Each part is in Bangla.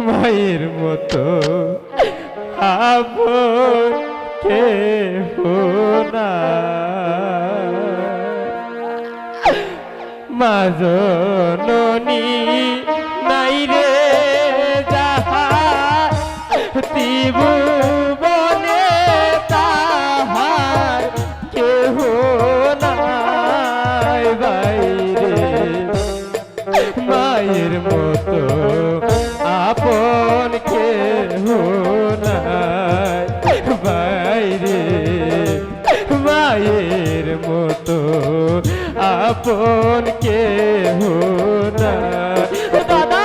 মায়ের মতো আপন কেহ নাই, মা জননী নাই রে যাহার ত্রিভুবনে তাহার কেহ নাই বাইরে, মায়ের মতো আপন কেহ নাই বাইরে, মায়ের মতো আপন কেহ নাই। দাদা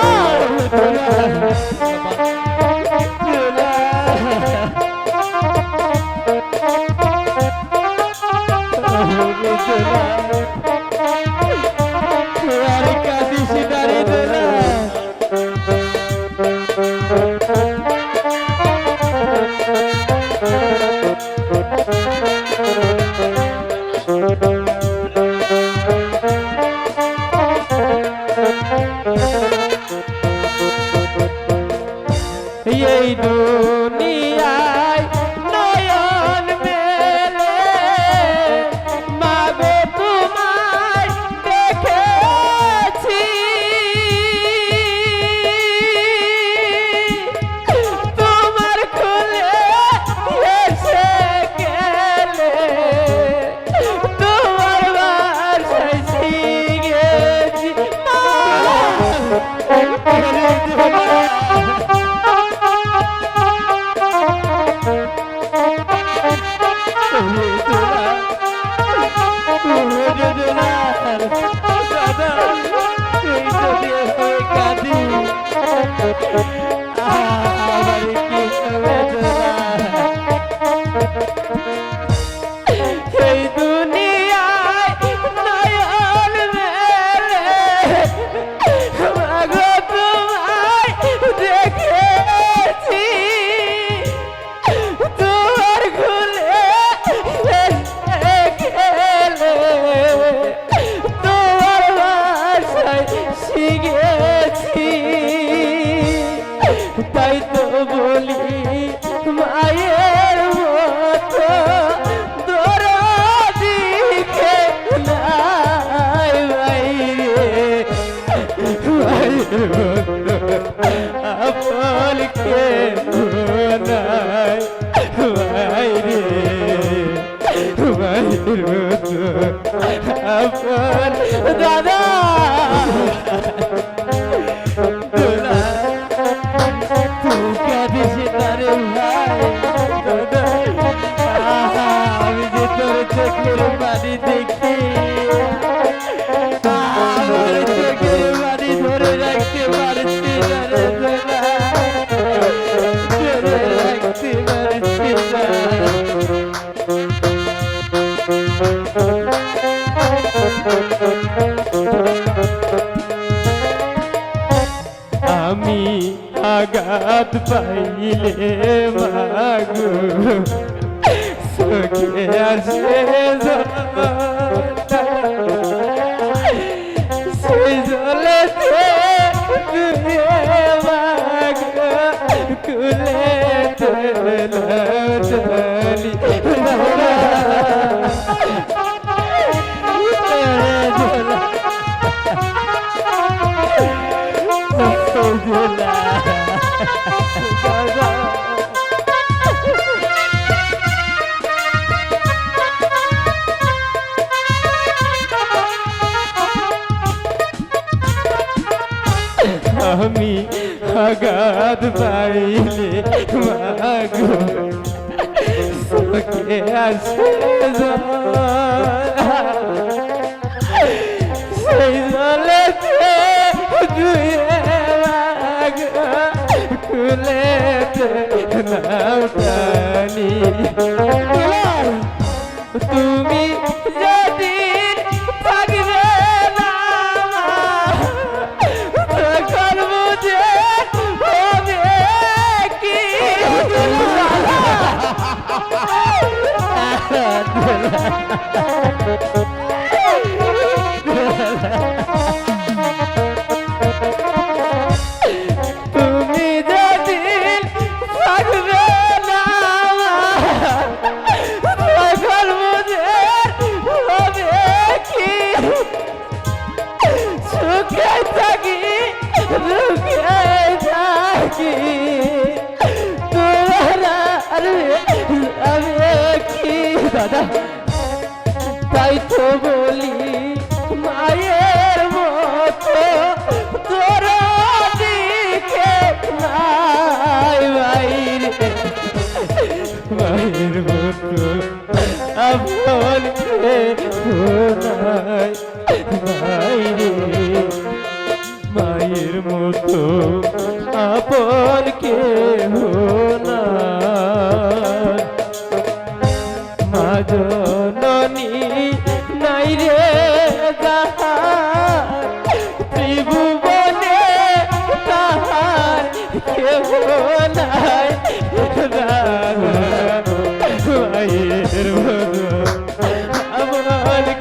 আর কাঁদিস নারে দোলা, এই দুনিয়ায় নয়ন মেলে মাগো তোমায় দেখেছি, তোমার কোলে এসে গেলে তোমার বাসায় শিখেছি এই দুনিয়ায় নয়ন মেলে মাগো তোমায় দেখেছি, তোমার খুলে এসে গেলে তোমার বাসায় শিখেছি, তাই তো বলি মায়ের মতো দরদি কেউ নাই বাইরে, মায়ের মতো আপন কেউ নাই বাইরে, মায়ের মতো আপন। দাদা আমি যে তোর চোখের পানি দেখি আমার চোখের পানি ধরে রাখতে পারছি না রে সোনা, ধরে রাখতে পারছি না। আমি আঘাত পাইলে মাগো চোখে আসে সেই জলেতে মাগো কুলেতে চলি আমি আঘাত পাইলে মাগো চোখে আসে সেই জলেতে ধুয়ে মাগো কুলেতে নাও টানি, তুমি যেদিন থাকবে না তখন বুঝে হবে কি তুমি মতো আপন কেহ নাই। মা জননী নাই রে যাহার ত্রিভুবনে তাহার কেহ নাই। মায়ের মতো আপন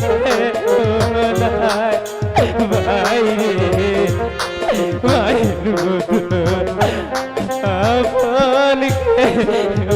কেহ নাই। বাইরে মায়ের মতো আপন কেহ